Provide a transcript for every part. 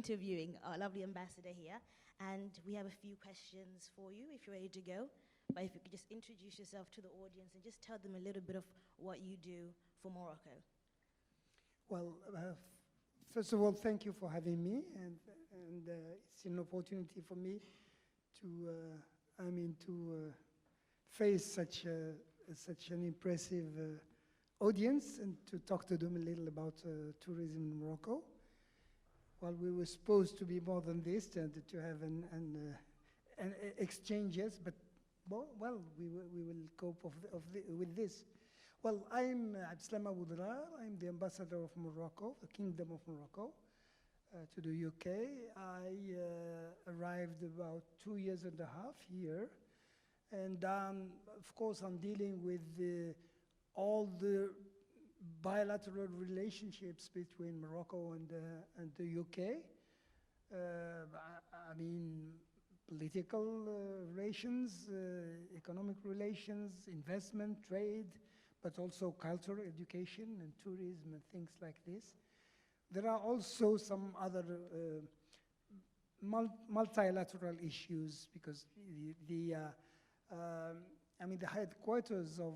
interviewing our lovely ambassador here. And we have a few questions for you if you're ready to go. But if you could just introduce yourself to the audience and just tell them a little bit of what you do for Morocco. Well, first of all, thank you for having me, and it's an opportunity for me to face such an impressive audience and to talk to them a little about tourism in Morocco. Well, we were supposed to be more than this and to have an exchanges, but well, we will cope with this. Well, I'm Abdesselam Aboudrar. I'm the ambassador of Morocco, the Kingdom of Morocco, to the UK. I arrived about 2 years and a half here. And of course, I'm dealing with all the bilateral relationships between Morocco and the UK. I mean, political relations, economic relations, investment, trade, but also culture, education, and tourism, and things like this. There are also some other multilateral issues because the headquarters of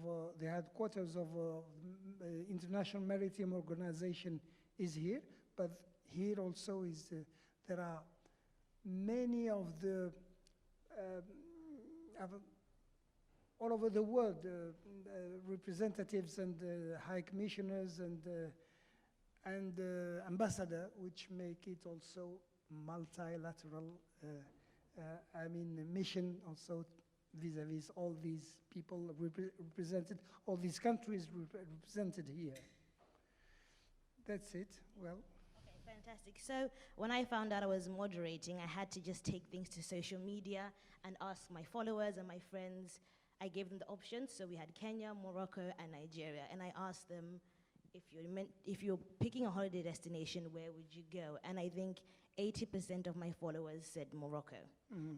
International Maritime Organization is here, but here also there are many of the all over the world representatives and high commissioners and ambassador, which make it also multilateral. Mission also vis-a-vis all these people represented, all these countries represented here. That's it. Well. Okay, fantastic. So when I found out I was moderating, I had to just take things to social media and ask my followers and my friends. I gave them the options. So we had Kenya, Morocco, and Nigeria. And I asked them, if you're picking a holiday destination, where would you go? And I think 80% of my followers said Morocco.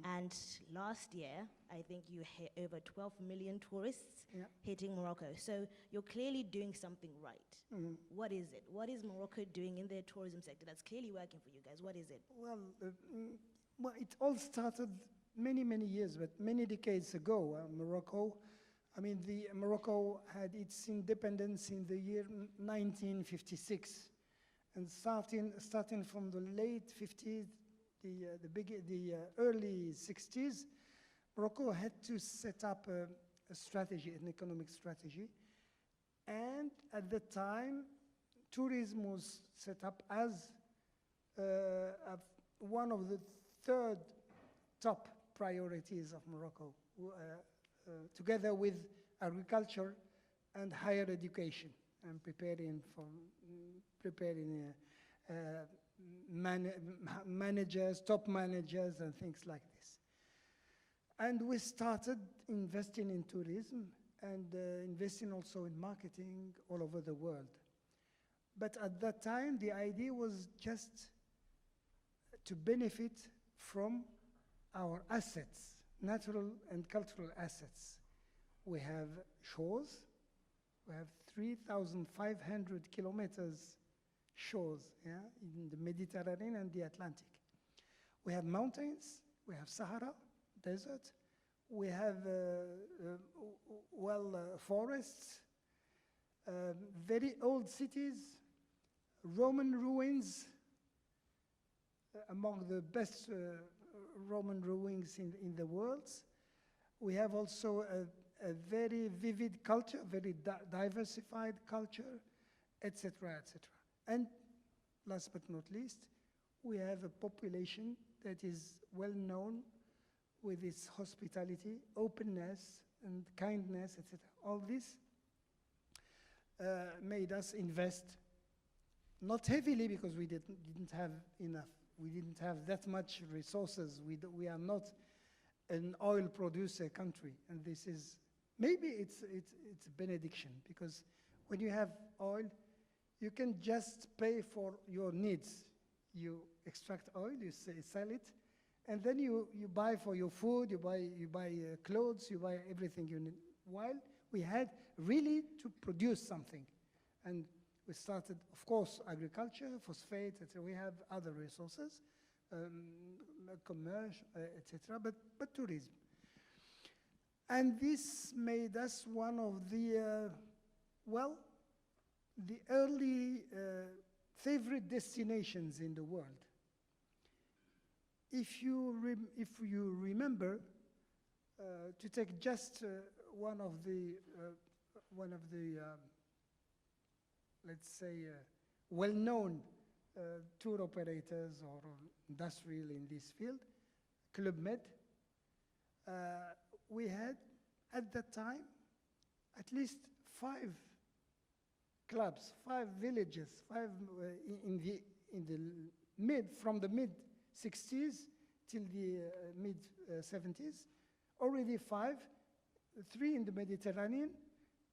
And last year, I think you hit over 12 million tourists hitting Morocco. So you're clearly doing something right. What is it? What is Morocco doing in their tourism sector that's clearly working for you guys? What is it? Well, it all started many years, but many decades ago. Morocco had its independence in the year 1956. And starting from the late 50s, the early 60s, Morocco had to set up a strategy, an economic strategy. And at the time, tourism was set up as one of the third top priorities of Morocco, together with agriculture and higher education, and preparing managers, top managers, and things like this. And we started investing in tourism and investing also in marketing all over the world. But at that time, the idea was just to benefit from our assets, natural and cultural assets. We have shores. We have 3,500 kilometers shores in the Mediterranean and the Atlantic. We have mountains. We have Sahara Desert. We have forests, very old cities, Roman ruins, among the best Roman ruins in the world. We have also a very vivid culture, very diversified culture, etc., etc. And last but not least, we have a population that is well known with its hospitality, openness, and kindness, etc. All this made us invest, not heavily because we didn't have enough. We didn't have that much resources. We are not an oil producer country, and this is, maybe it's a benediction, because when you have oil, you can just pay for your needs. You extract oil, you sell it, and then you buy for your food, you buy clothes, you buy everything you need. While we had really to produce something. And we started, of course, agriculture, phosphate, etc. We have other resources, commerce, etc., but tourism. And this made us one of the, the early favorite destinations in the world. If you remember, to take just one of the let's say well-known tour operators or industrial in this field, Club Med, we had at that time at least 5 clubs, 5 villages, 5 from the mid 60s till the mid 70s, already 5, 3 in the Mediterranean,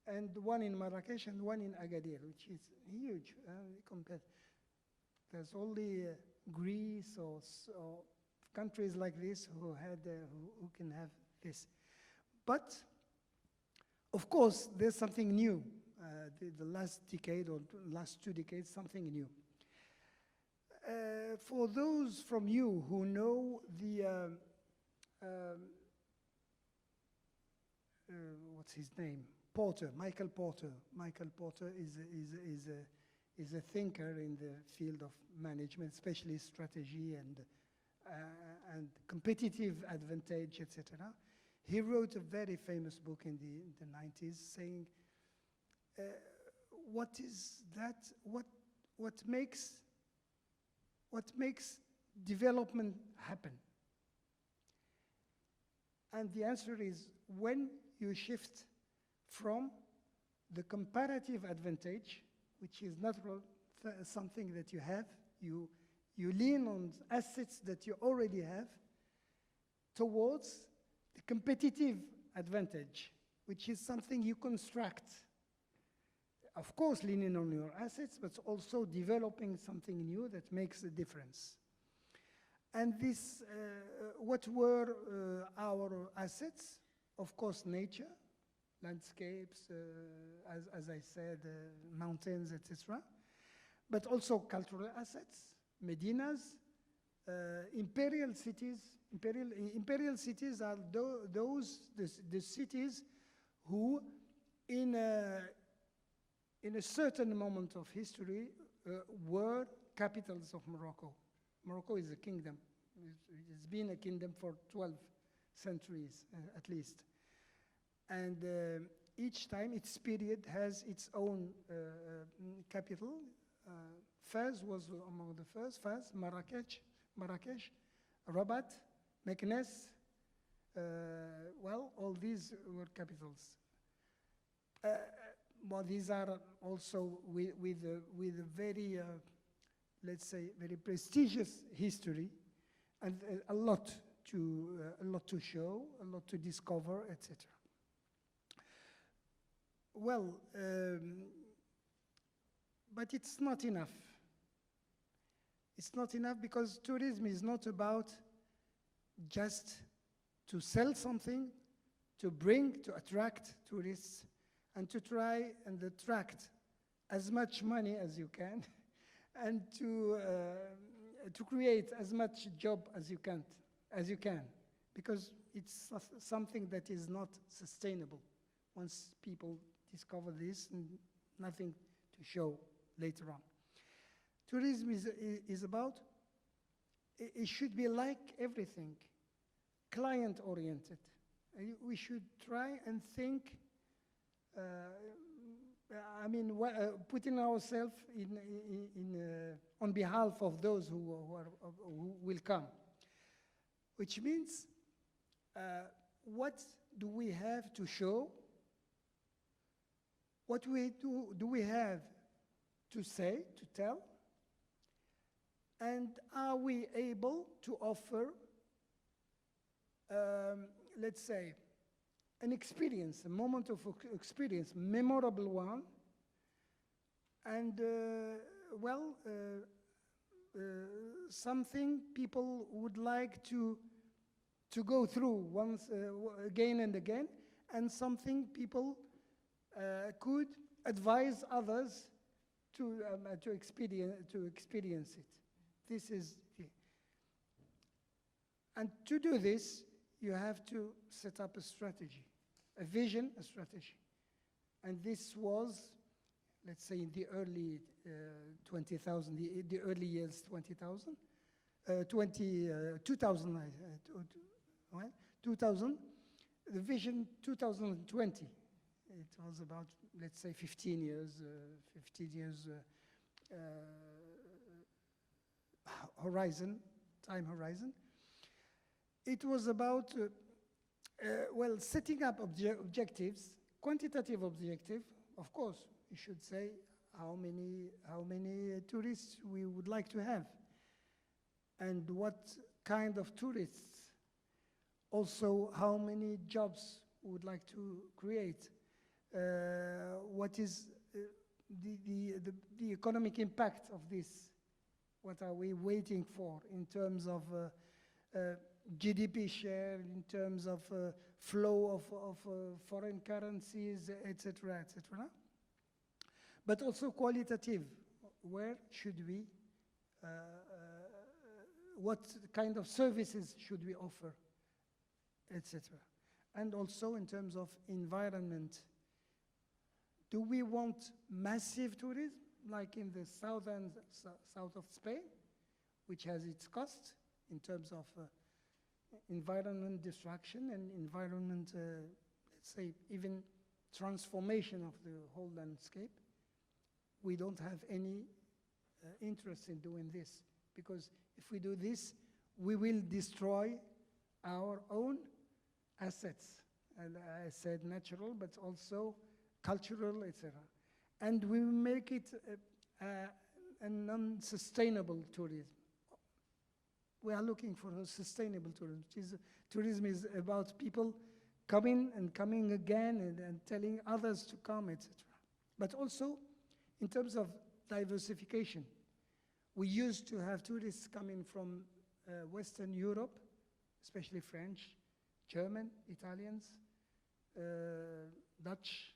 and 1 in Marrakesh and 1 in Agadir, which is huge compared. There's only Greece or countries like this who can have this. But of course, there's something new. The last decade or last 2 decades, something new. For those from you who know the what's his name? Porter, Michael Porter. Michael Porter is a thinker in the field of management, especially strategy and competitive advantage, etc. He wrote a very famous book in the 90s saying, what is that? What makes development happen? And the answer is when you shift from the comparative advantage, which is not something that you have, you lean on assets that you already have, towards the competitive advantage, which is something you construct. Of course, leaning on your assets, but also developing something new that makes a difference. And this, what were our assets? Of course, nature, landscapes, as I said, mountains, etc. But also cultural assets, medinas, imperial cities. Imperial cities are the cities who, in a certain moment of history, were capitals of Morocco. Morocco is a kingdom. It's been a kingdom for 12 centuries, at least. And each time, its period has its own capital. Fez was among the first. Fez, Marrakesh, Rabat, Meknes. All these were capitals. Well, these are also with a very, let's say, very prestigious history, and a lot to show, a lot to discover, etc. Well, but it's not enough. It's not enough because tourism is not about just to sell something, to attract tourists, and to try and attract as much money as you can, and to create as much job as you can, because it's something that is not sustainable. Once people discover this, nothing to show later on. Tourism is about, it should be like everything, client-oriented. We should try and think, putting ourselves on behalf of those who will come, which means what do we have to show? What do we have to say, to tell? And are we able to offer, let's say, an experience, a moment of experience, memorable one, and something people would like to go through once again and again, and something people could advise others to experience it. This is And to do this, you have to set up a strategy, a vision, a strategy. And this was, let's say, in the early 2000, the early years 20,000, 2000, well, 2000, the vision 2020. It was about, let's say, 15 years horizon, time horizon. It was about, well, setting up objectives, quantitative objective. Of course, you should say how many tourists we would like to have, and what kind of tourists. Also, how many jobs we would like to create. What is the economic impact of this? What are we waiting for in terms of GDP share, in terms of flow of foreign currencies, etc., etc. But also qualitative. Where should we, what kind of services should we offer, etc. And also in terms of environment. Do we want massive tourism, like in the south of Spain, which has its cost in terms of environment destruction and environment, let's say, even transformation of the whole landscape? We don't have any interest in doing this, because if we do this, we will destroy our own assets. And I said natural, but also cultural, etc. And we will make it an unsustainable tourism. We are looking for a sustainable tourism, which is tourism is about people coming and coming again and telling others to come, etc. But also in terms of diversification. We used to have tourists coming from Western Europe, especially French, German, Italians, Dutch,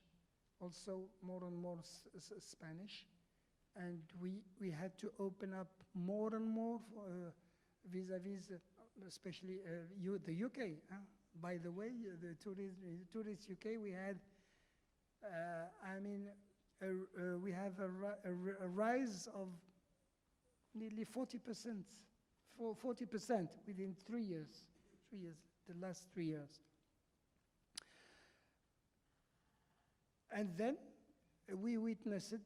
also more and more Spanish. And we had to open up more and more vis-a-vis, especially the UK. By the way, the tourist UK, we had, we have a rise of nearly 40%, 40% within 3 years, the last 3 years. And then we witnessed it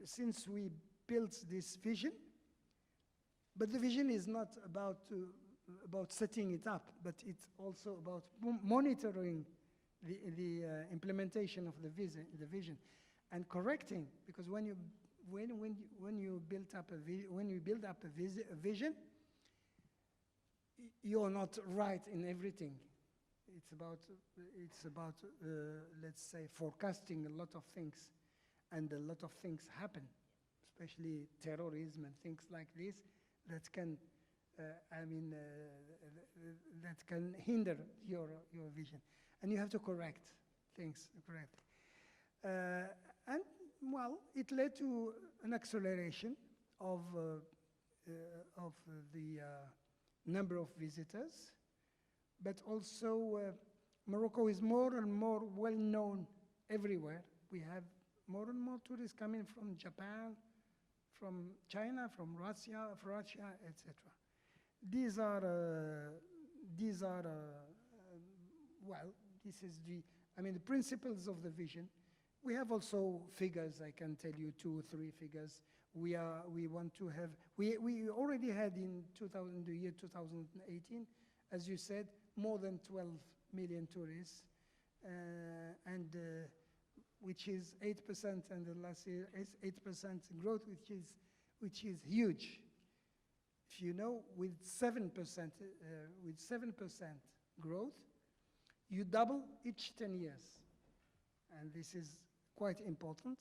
since we built this vision. But the vision is not about setting it up, but it's also about monitoring the implementation of the vision and correcting, because when you build up a vision, you're not right in everything. It's about let's say, forecasting a lot of things, and a lot of things happen, especially terrorism and things like this that can, that can hinder your vision, and you have to correct things correctly. And well, it led to an acceleration of the number of visitors. But also, Morocco is more and more well-known everywhere. We have more and more tourists coming from Japan, from China, from Russia, etc. These are, well, this is the principles of the vision. We have also figures. I can tell you 2 or 3 figures. We want to have. We already had in the year 2018, as you said, more than 12 million tourists, and which is 8%, and the last year is 8% growth, which is huge. If you know, with 7% growth, you double each 10 years, and this is quite important.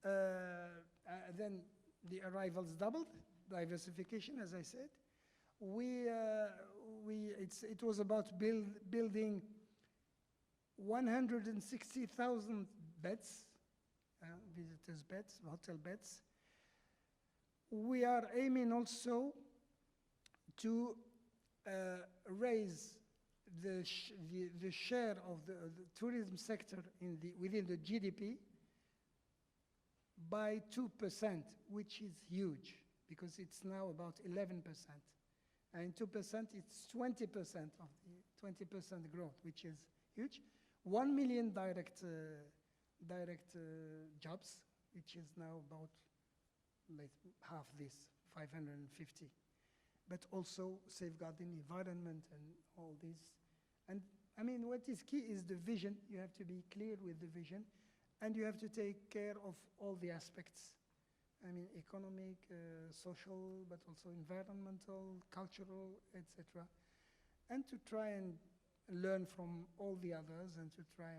Then the arrivals doubled, diversification, as I said. It was about building 160,000 beds, visitors' beds, hotel beds. We are aiming also to raise the share of the tourism sector within the GDP by 2%, which is huge, because it's now about 11%. And 2%, it's 20% of the 20% growth, which is huge. 1 million direct jobs, which is now about like half this, 550. But also safeguarding environment and all this. And I mean, what is key is the vision. You have to be clear with the vision, and you have to take care of all the aspects. I mean, economic, social, but also environmental, cultural, etc. And to try and learn from all the others, and to try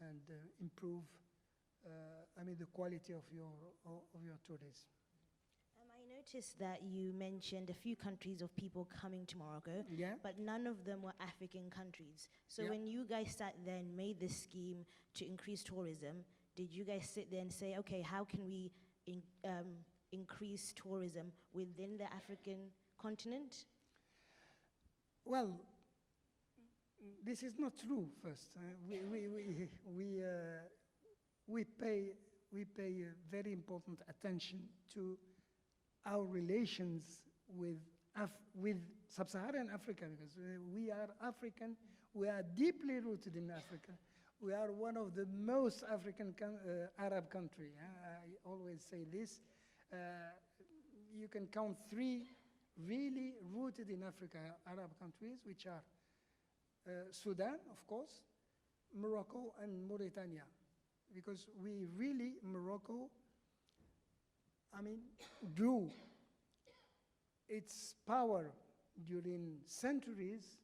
and improve, I mean, the quality of your tourism. I noticed that you mentioned a few countries of people coming to Morocco, Yeah. but none of them were African countries. So Yeah. when you guys sat there and made this scheme to increase tourism, did you guys sit there and say, okay, how can we increase tourism within the African continent? Well, this is not true. First, we pay very important attention to our relations with sub-Saharan Africa, because we are African. We are deeply rooted in Africa. We are one of the most African Arab country. I always say this. You can count 3 really rooted in Africa Arab countries, which are Sudan, of course, Morocco, and Mauritania. Because we really, Morocco, I mean, grew its power during centuries,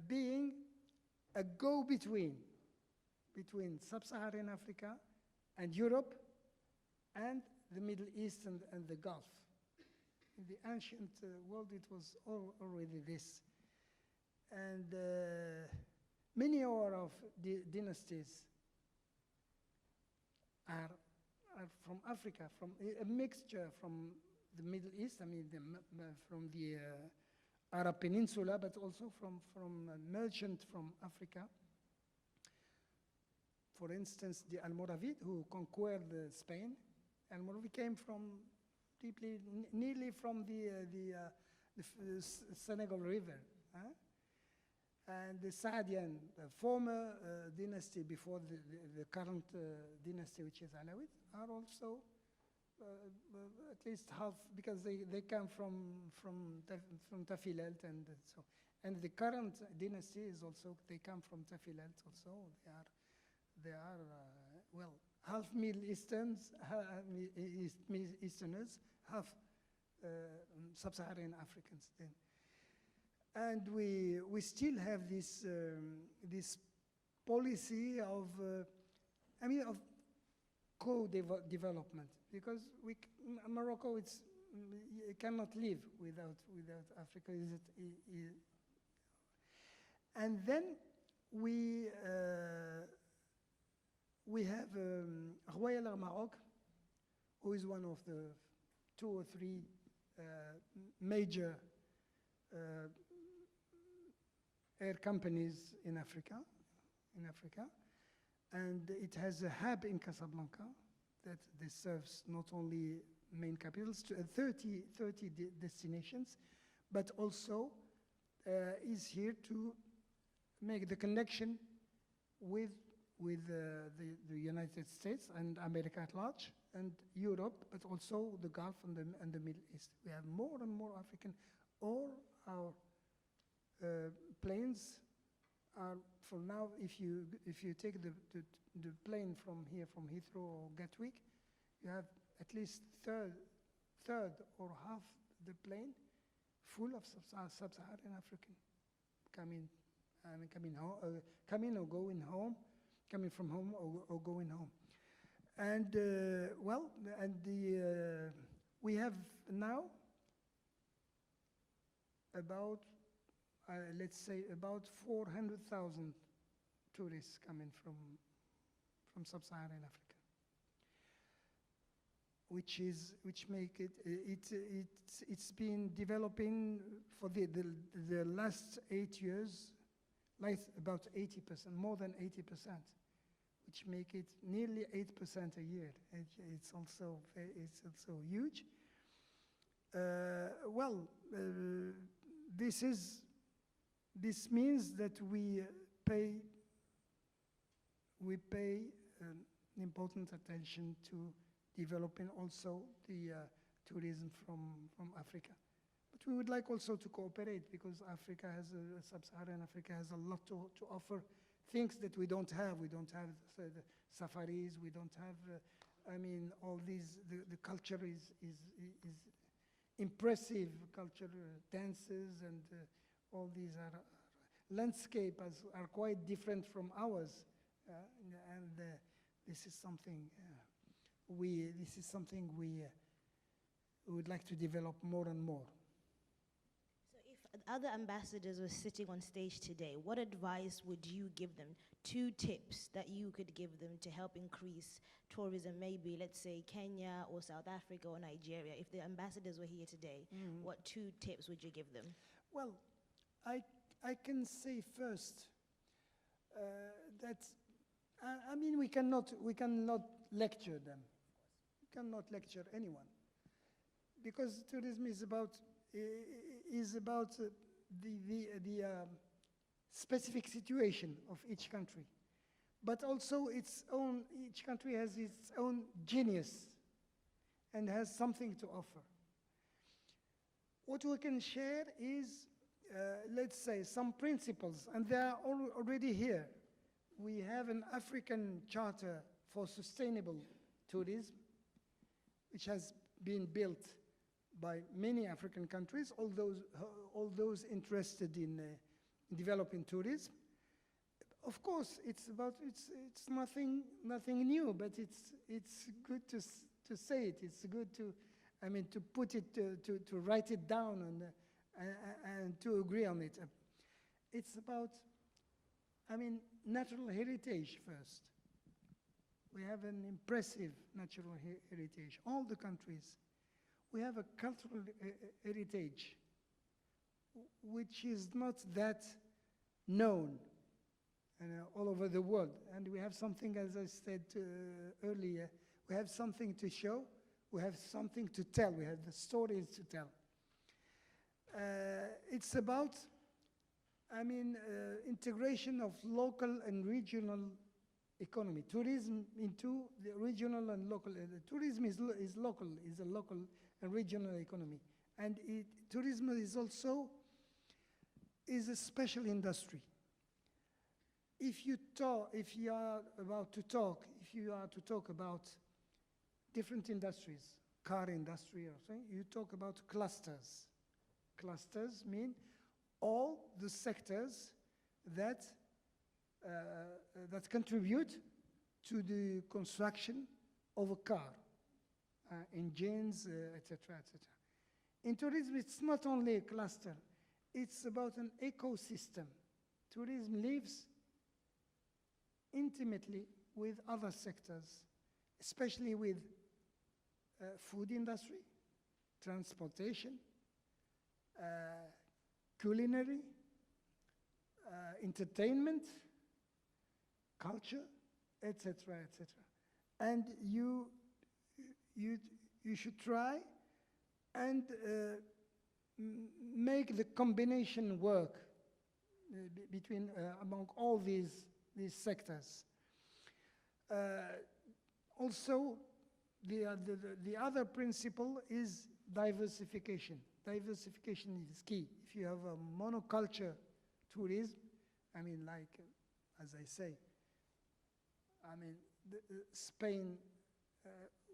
being a go-between between sub-Saharan Africa and Europe and the Middle East and the Gulf. In the ancient world, it was already this. And many of the dynasties are from Africa, from a mixture from the Middle East, I mean, from the Arab Peninsula, but also from merchants from Africa. For instance, the Almoravid, who conquered Spain. Almoravid came from nearly from the Senegal River. And the Saadian, the former dynasty before the current dynasty, which is Alawid, are also at least half, because they come from Tafilalt, and so. And the current dynasty is also, they come from Tafilalt also. They are well, half Middle Easterns, Easterners, half sub-Saharan Africans then. And we still have this policy of, I mean, of co-development, because Morocco, it cannot live without Africa. And then we have Royal Air Maroc, who is one of the 2 or 3 major air companies in Africa, and it has a hub in Casablanca that this serves not only main capitals to 30 destinations, but also is here to make the connection with the United States and America at large, and Europe, but also the Gulf and the Middle East. We have more and more African. All our planes are, for now, if you take the plane from here, from Heathrow or Gatwick, you have at least third or half the plane full of sub-Saharan African coming or going home, coming from home or going home. And we have now about, let's say, about 400,000 tourists coming from sub-Saharan Africa. which make it, it's been developing for the last 8 years, like about 80%, more than 80%, which make it nearly 8% a year. It's also huge. This means that we pay important attention to developing also the tourism from Africa. But we would like also to cooperate, because Sub-Saharan Africa has a lot to offer, things that we don't have. We don't have the safaris, we don't have, all these, the culture is impressive, culture, dances, and all these are landscape are quite different from ours, this is something we would like to develop more and more. So if other ambassadors were sitting on stage today, what advice would you give them? 2 tips that you could give them to help increase tourism, maybe let's say Kenya or South Africa or Nigeria. If the ambassadors were here today, what 2 tips would you give them? Well, I can say first that we cannot lecture them. We cannot lecture anyone, because tourism is about the specific situation of each country, but also each country has its own genius and has something to offer. What we can share is, let's say, some principles, and they are already here. We have an African Charter for Sustainable Tourism, which has been built by many African countries, all those interested in developing tourism. Of course, it's nothing new, but it's good to say it. It's good to put it, to write it down and to agree on it. It's about, natural heritage first. We have an impressive natural heritage. All the countries, we have a cultural heritage, which is not that known all over the world. And we have something, as I said earlier, we have something to show, we have something to tell, we have the stories to tell. It's about, integration of local and regional economy. Tourism into the regional and local. Tourism is local, is a local and regional economy. And tourism is also a special industry. If you are to talk about different industries, car industry or something, you talk about clusters. Clusters mean all the sectors that contribute to the construction of a car, engines, etc., etc. In tourism, it's not only a cluster, it's about an ecosystem. Tourism lives intimately with other sectors, especially with food industry, transportation, culinary, entertainment, culture, etc., etc. And you should try and make the combination work between among all these sectors. Also, the other principle is diversification. Diversification is key. If you have a monoculture tourism, as I say, Spain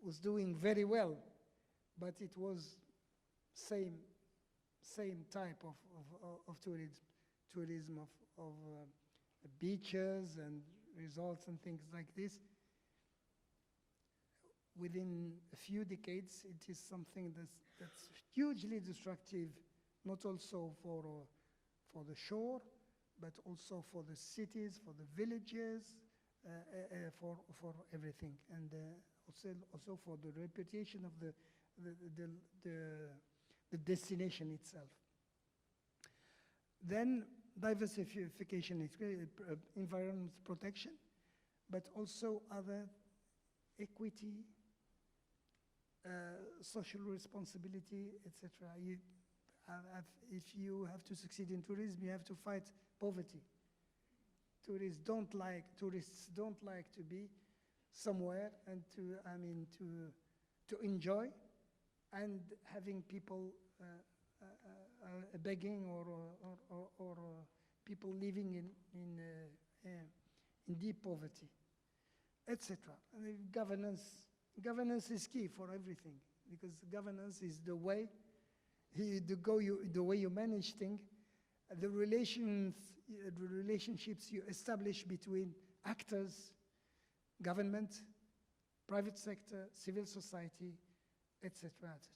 was doing very well, but it was same type of tourism of beaches and resorts and things like this. Within a few decades, it is something that's hugely destructive, not also for the shore, but also for the cities, for the villages, for everything. And also for the reputation of the destination itself. Then diversification is environment protection, but also other equity, social responsibility, etc. If you have to succeed in tourism, you have to fight poverty. Tourists don't like to be somewhere and to enjoy, and having people begging or people living in deep poverty, etc. Governance is key for everything, because governance is the way you manage things, the relationships you establish between actors, government, private sector, civil society, etc., etc.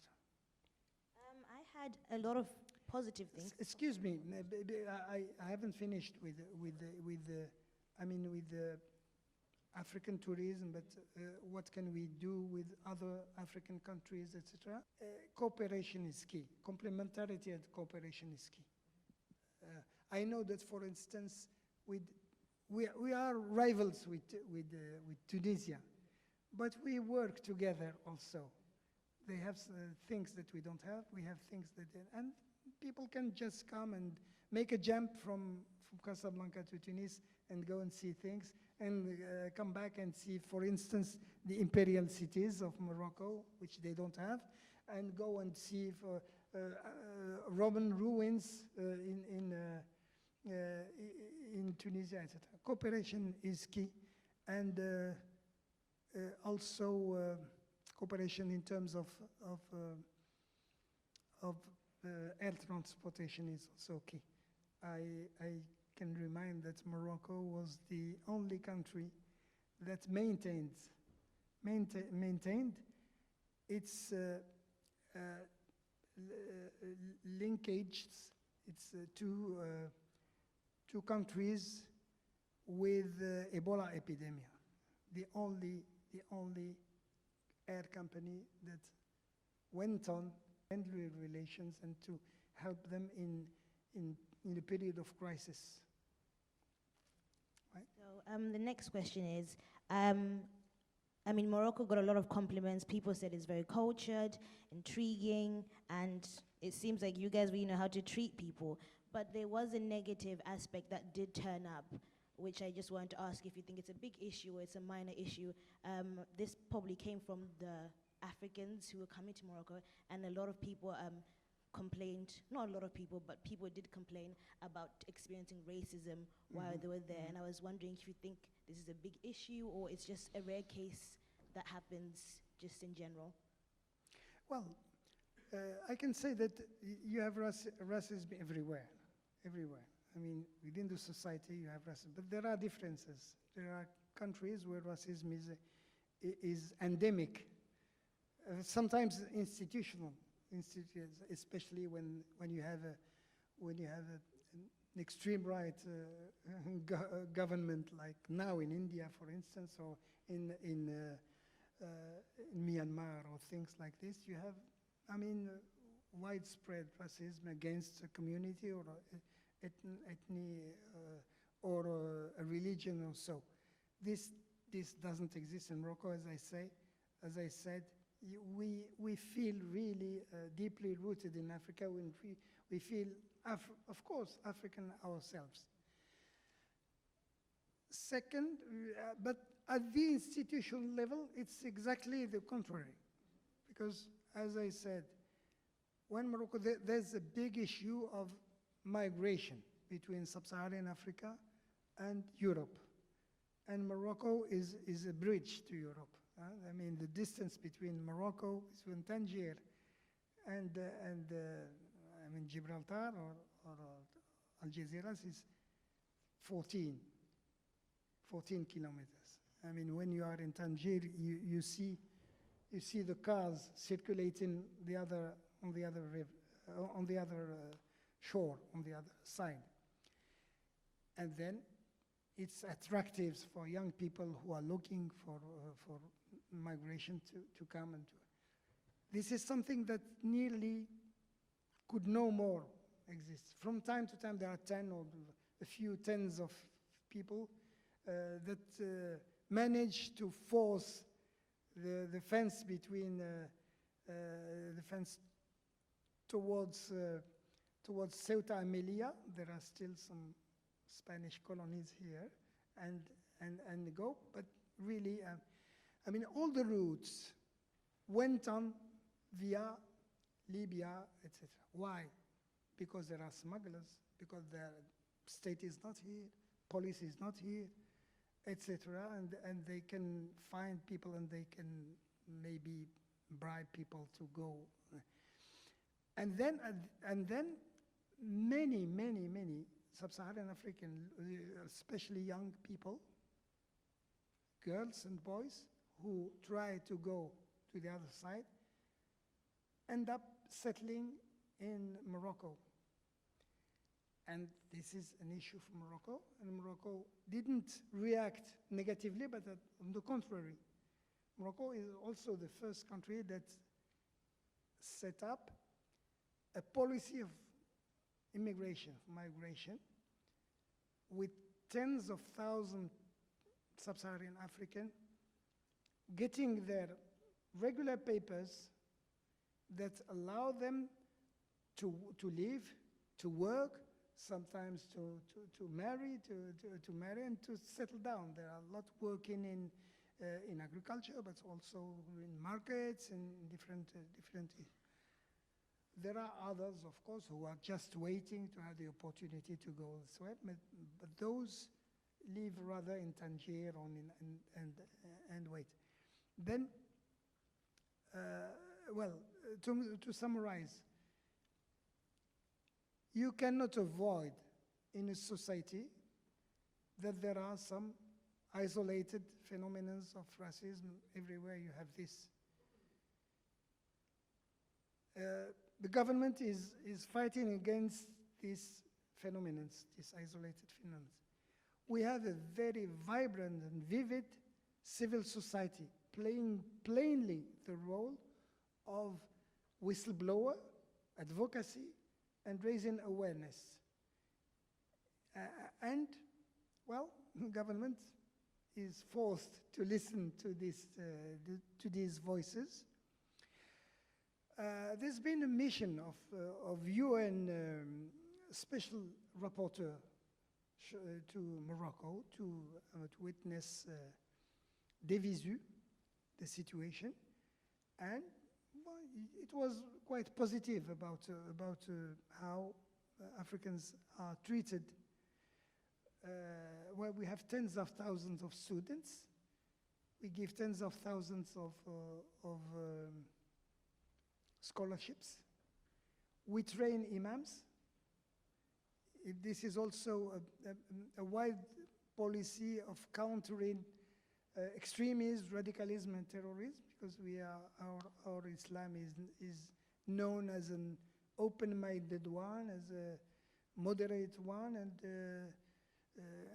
I had a lot of positive things. Excuse me, I haven't finished with the African tourism, but what can we do with other African countries, etc. Cooperation is key. Complementarity and cooperation is key. I know that, for instance, we are rivals with Tunisia, but we work together also. They have things that we don't have. We have things that, and people can just come and make a jump from Casablanca to Tunis and go and see things, and come back and see, for instance, the imperial cities of Morocco, which they don't have, and go and see Roman ruins in Tunisia, etc. Cooperation is key, and also cooperation in terms of air transportation is also key. I can remind that Morocco was the only country that maintained its linkages, its two countries with Ebola epidemic. The only air company that went on friendly relations and to help them in the period of crisis. Right? So the next question is, Morocco got a lot of compliments. People said it's very cultured, intriguing, and it seems like you guys really know how to treat people. But there was a negative aspect that did turn up, which I just wanted to ask if you think it's a big issue or it's a minor issue. This probably came from the Africans who were coming to Morocco, and a lot of people complained, not a lot of people, but people did complain about experiencing racism while they were there. And I was wondering if you think this is a big issue or it's just a rare case that happens just in general. Well, I can say that you have racism everywhere. I mean, within the society you have racism, but there are differences. There are countries where racism is endemic, sometimes institutional, especially when you have an extreme right government, like now in India, for instance, or in Myanmar, or things like this. You have, widespread racism against a community or ethnic or a religion or so. This doesn't exist in Morocco, as I said. We feel really deeply rooted in Africa. We feel, of course, African ourselves. Second, but at the institutional level, it's exactly the contrary. Because, as I said, when Morocco, there's a big issue of migration between sub-Saharan Africa and Europe. And Morocco is a bridge to Europe. The distance between Morocco, between Tangier and Gibraltar or Algeciras is 14 kilometers. When you are in Tangier, you see the cars circulating on the other river, on the other shore, on the other side. And then it's attractive for young people who are looking for migration to come and to. This is something that nearly could no more exist. From time to time, there are 10 or a few tens of people that manage to force the fence between the fence towards Ceuta and Melilla. There are still some Spanish colonies here, and go. But really, I mean, all the routes went on via Libya, etc. Why? Because there are smugglers, because the state is not here, police is not here, etc. And they can find people and they can maybe bribe people to go. And then many sub-Saharan African, especially young people, girls and boys, who try to go to the other side, end up settling in Morocco. And this is an issue for Morocco, and Morocco didn't react negatively, but on the contrary. Morocco is also the first country that set up a policy of migration, with tens of thousands sub-Saharan African getting their regular papers that allow them to live, to work, sometimes to marry and to settle down. There are a lot working in agriculture, but also in markets and different. There are others, of course, who are just waiting to have the opportunity to go this way, but those live rather in Tangier and wait. Then, to summarize, you cannot avoid in a society that there are some isolated phenomena of racism. Everywhere you have this. The government is fighting against these phenomena, these isolated phenomena. We have a very vibrant and vivid civil society playing plainly the role of whistleblower, advocacy, and raising awareness. And, well, government is forced to listen to these voices. There's been a mission of UN Special Rapporteur to Morocco to witness de visu the situation, and well, it was quite positive about how Africans are treated. Well, we have tens of thousands of students. We give tens of thousands of scholarships. We train imams. This is also a wide policy of countering extremism, radicalism, and terrorism, because our Islam is known as an open-minded one, as a moderate one,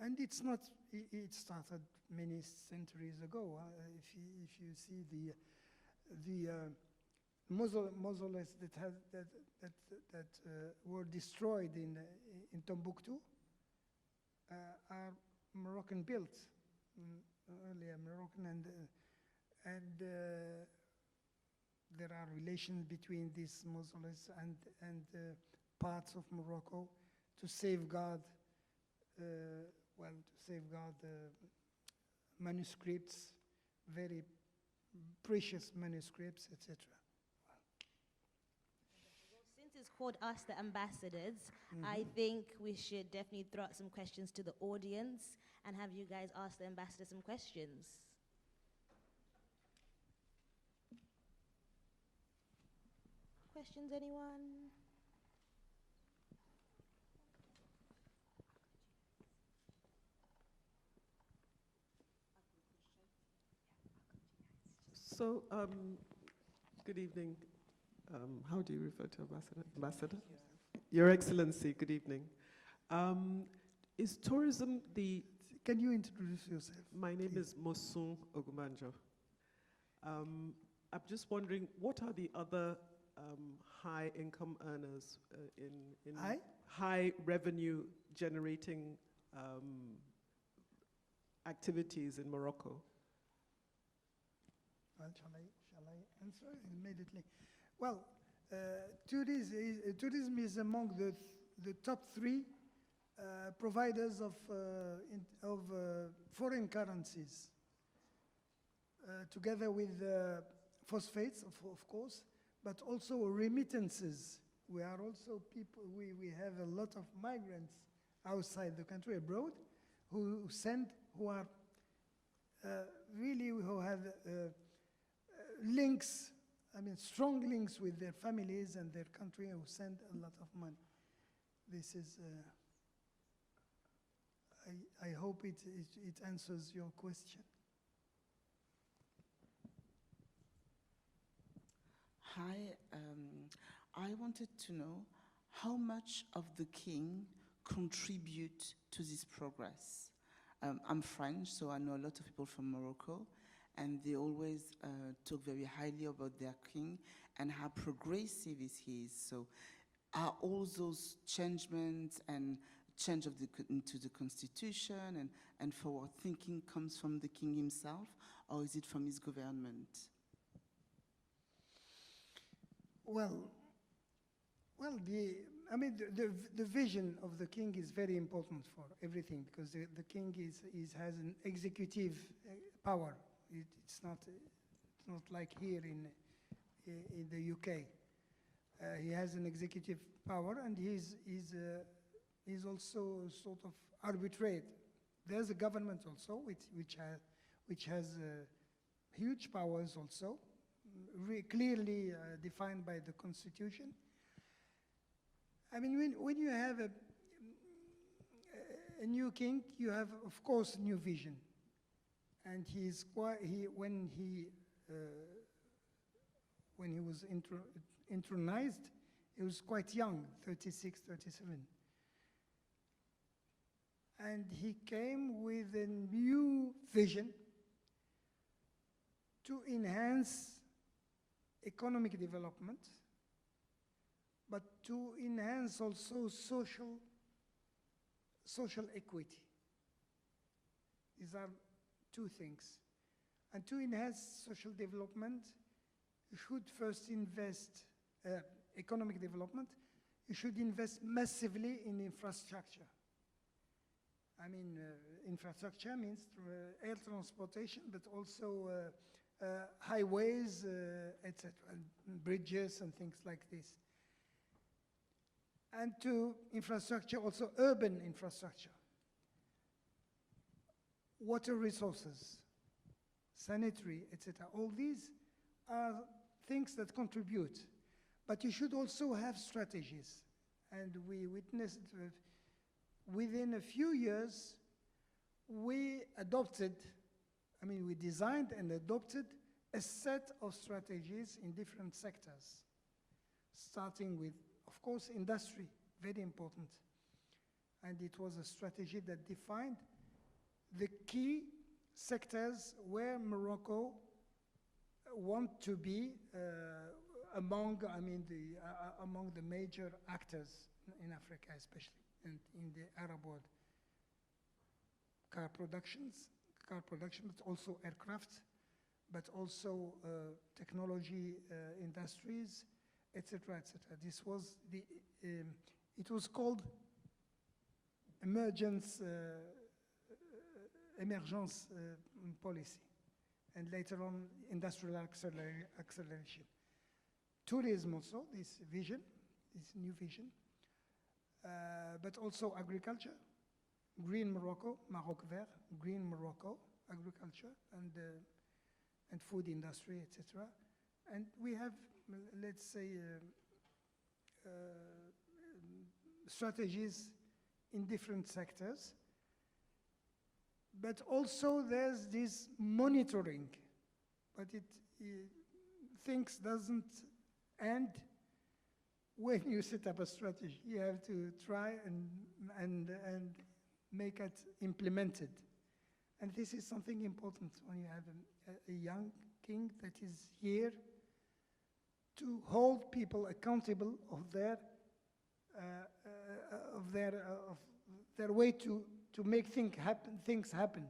and it's not. It started many centuries ago. If you see the mausoleums that were destroyed in Timbuktu are Moroccan built, earlier Moroccan, and there are relations between these mausoleums and parts of Morocco to safeguard manuscripts, very precious manuscripts, etc. Since it's called Us the Ambassadors, I think we should definitely throw out some questions to the audience and have you guys ask the ambassador some questions. Questions, anyone? So, good evening. How do you refer to ambassador? Ambassador? Your Excellency, good evening. Is tourism Can you introduce yourself? My name please? is Mosun Ogumanjo. I'm just wondering, what are the other high income earners in high revenue generating activities in Morocco? Well, shall I answer immediately? Well, tourism is among the top three providers of foreign currencies, together with phosphates, of course, but also remittances. We are also people, we have a lot of migrants outside the country, abroad, who are really, who have links, I mean, strong links with their families and their country, who send a lot of money. This is, I hope it answers your question. Hi, I wanted to know how much of the king contribute to this progress. I'm French, so I know a lot of people from Morocco, and they always talk very highly about their king and how progressive he is. So are all those changements and change of into the constitution and forward thinking comes from the king himself, or is it from his government? Well, the vision of the king is very important for everything, because the king has an executive power. It's not like here in the UK. He has an executive power, and he's also sort of arbitrate. There's a government also which has huge powers also, clearly defined by the constitution. I mean, when you have a new king, you have, of course, new vision. And when he was intronized, he was quite young, 36, 37. And he came with a new vision to enhance economic development, but to enhance also social equity. These are two things. And to enhance social development, you should first invest, economic development, you should invest massively in infrastructure. I mean, infrastructure means air transportation, but also highways, etc., and bridges and things like this. And to infrastructure, also urban infrastructure. Water resources, sanitary, etc. All these are things that contribute. But you should also have strategies. And we witnessed within a few years, we designed and adopted a set of strategies in different sectors, starting with, of course, industry, very important. And it was a strategy that defined the key sectors where Morocco want to be among the major actors in Africa, especially, and in the Arab world. Car production, but also aircraft, but also technology industries, etc., etc. This was it was called emergence policy, and later on industrial acceleration. Tourism also, this new vision, but also agriculture, green Morocco, Maroc Vert, green Morocco, agriculture, and food industry, etc. And we have, let's say, strategies in different sectors. But also there's this monitoring, but things doesn't end when you set up a strategy. You have to try and make it implemented And this is something important when you have a young king that is here to hold people accountable of their way to make things happen.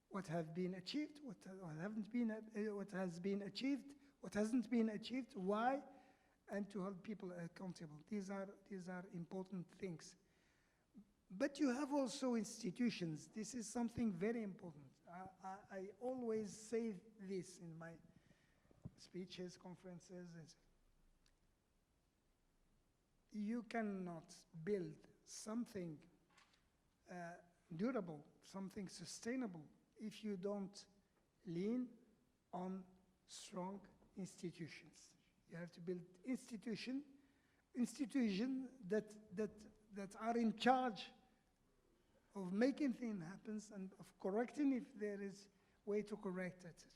What have been achieved, what haven't been, what has been achieved, what hasn't been achieved, why, and to hold people accountable. These are important things. But you have also institutions. This is something very important. I always say this in my speeches, conferences. You cannot build something durable, something sustainable, if you don't lean on strong institutions. You have to build institutions that are in charge of making things happen and of correcting if there is way to correct, etc.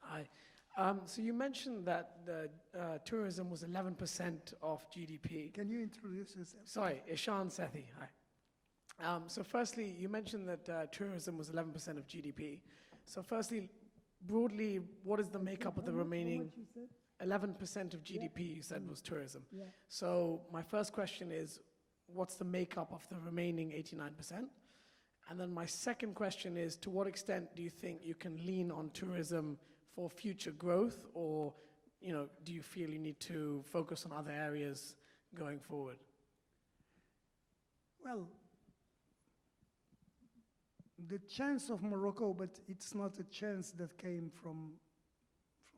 Hi. So you mentioned that the tourism was 11% of GDP. Can you introduce yourself? Sorry, Ishan Sethi. Hi. So firstly, you mentioned that tourism was 11% of GDP. So firstly, broadly, what is the makeup of the remaining 11% of GDP you said was tourism? Yeah. So my first question is, what's the makeup of the remaining 89%? And then my second question is, to what extent do you think you can lean on tourism for future growth, or do you feel you need to focus on other areas going forward? Well, the chance of Morocco, but it's not a chance that came from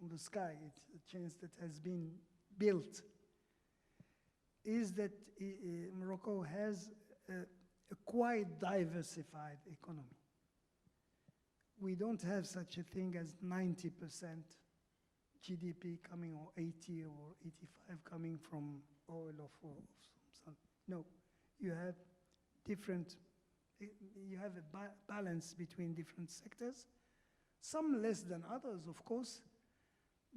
the sky, it's a chance that has been built, is that Morocco has a quite diversified economy. We don't have such a thing as 90% GDP coming, or 80 or 85 coming from oil or from sun. No, you have a balance between different sectors, some less than others, of course.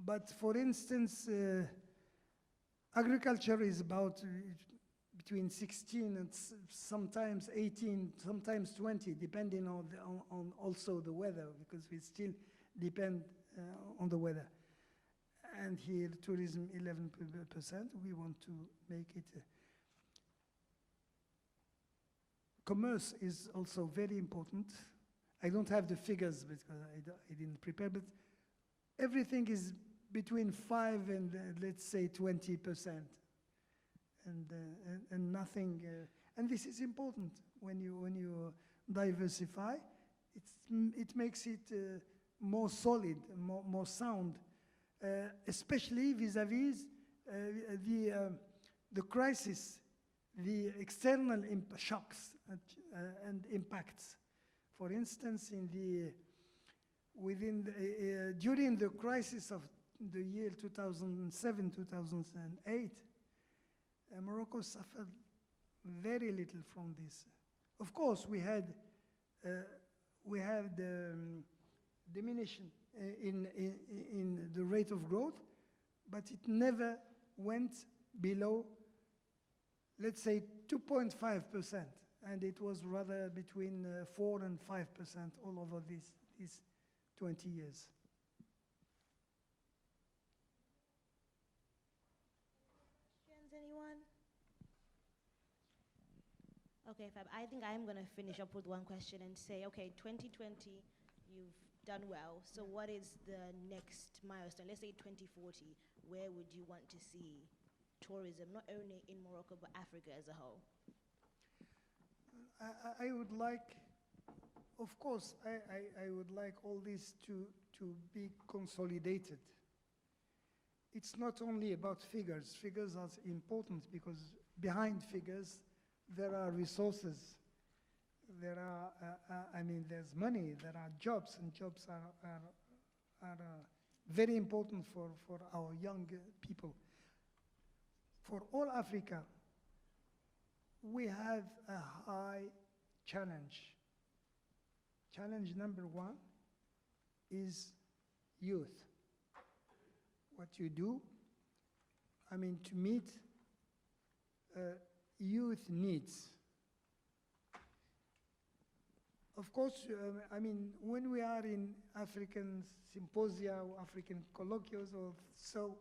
But for instance, agriculture is about between 16 and sometimes 18, sometimes 20, depending on also the weather, because we still depend on the weather. And here, tourism 11%. We want to make it. Commerce is also very important. I don't have the figures because I didn't prepare, but everything is between 5 and let's say 20%. And nothing, and this is important when you diversify. It makes it more solid, more sound, especially vis-à-vis the crisis, the external shocks and impacts. For instance, during the crisis of the year 2007, 2008. Morocco suffered very little from this. Of course, we had diminution in the rate of growth, but it never went below, let's say, 2.5%, and it was rather between 4 and 5% all over these 20 years. Anyone? Okay, Fab, I think I'm going to finish up with one question and say, okay, 2020, you've done well. So what is the next milestone? Let's say 2040. Where would you want to see tourism, not only in Morocco, but Africa as a whole? I would like, of course, I would like all this to be consolidated. It's not only about figures. Figures are important because behind figures there are resources. There are, there's money. There are jobs, and jobs are very important for our young people. For all Africa, we have a high challenge. Challenge number one is youth. what you do, I mean, to meet youth needs. Of course, I mean, when we are in African symposia or African colloquios or so,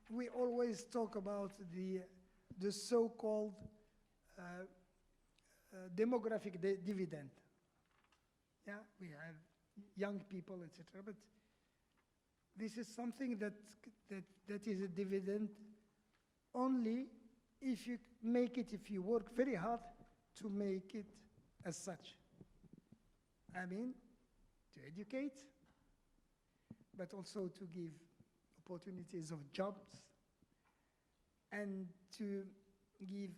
we always talk about the so-called demographic dividend. Yeah, we have young people, etc. But this is something that is a dividend only if you make it, if you work very hard to make it as such. I mean, to educate, but also to give opportunities of jobs, and to give,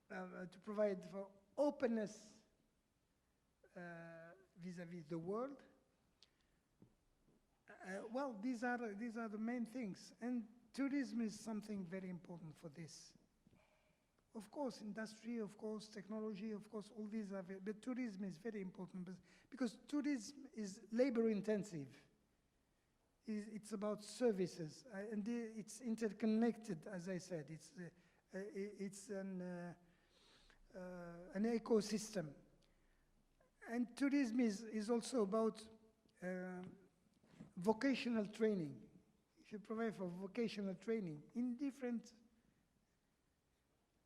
to provide for openness vis-à-vis the world. Well, these are the main things, and tourism is something very important for this. Of course, industry, of course, technology, of course, all these are very, but tourism is very important because tourism is labor intensive. It's about services, and it's interconnected, as I said. It's an ecosystem. And tourism is also about vocational training. If you provide for vocational training in different,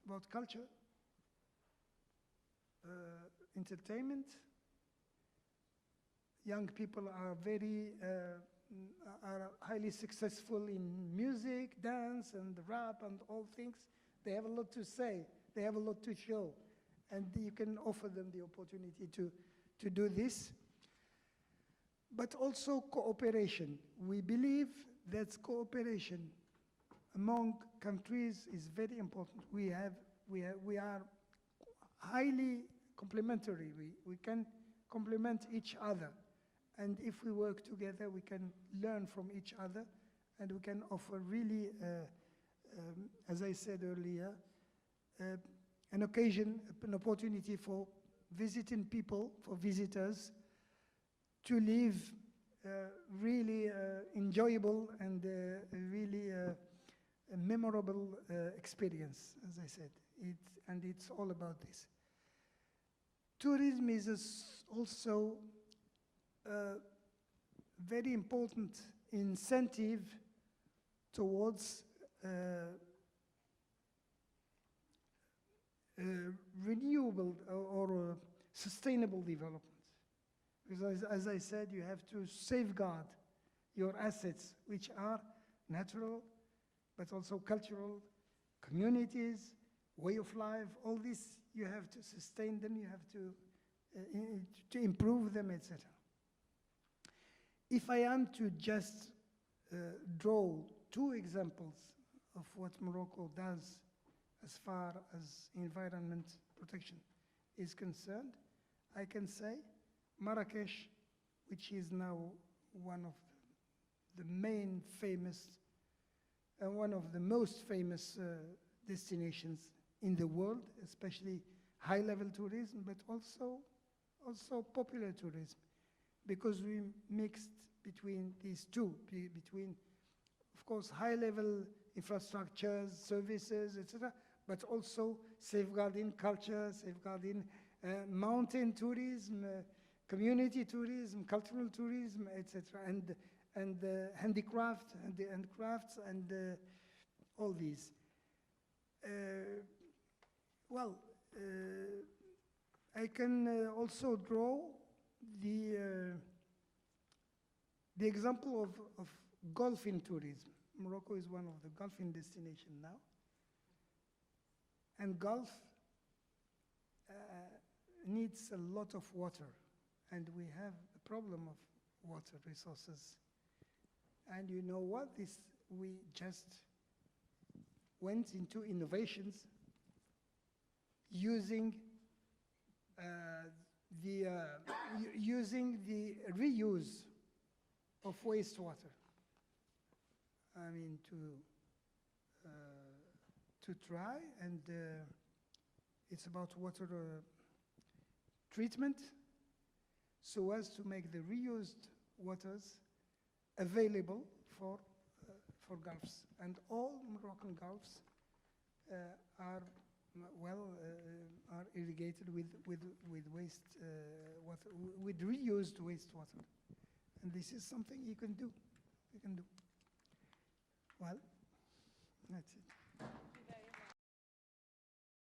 about culture, entertainment. Young people are are highly successful in music, dance, and rap, and all things. They have a lot to say. They have a lot to show. And you can offer them the opportunity to do this. But also cooperation. We believe that cooperation among countries is very important. We are highly complementary. We can complement each other. And if we work together, we can learn from each other, and we can offer really, as I said earlier, an occasion, an opportunity for visiting people, for visitors, to live really enjoyable and really a memorable experience, as I said. And it's all about this. Tourism is also a very important incentive towards renewable or sustainable development. Because as I said, you have to safeguard your assets, which are natural, but also cultural, communities, way of life, all this, you have to sustain them, you have to improve them, etc. If I am to just draw two examples of what Morocco does as far as environment protection is concerned, I can say Marrakesh, which is now one of the main famous and one of the most famous destinations in the world, especially high-level tourism, but also popular tourism, because we mixed between these two, between, of course, high-level infrastructures, services, etc., but also safeguarding culture, safeguarding mountain tourism, community tourism, cultural tourism, etc., and handicraft and crafts and all these. Well, I can also draw the example of golfing tourism. Morocco is one of the golfing destinations now. And golf needs a lot of water, and we have a problem of water resources. And you know what? We just went into innovations using using the reuse of wastewater. I mean, to try, and it's about water treatment, so as to make the reused waters available for for gulfs. And all Moroccan gulfs are irrigated with waste water, with reused wastewater. And this is something you can do. Well, that's it.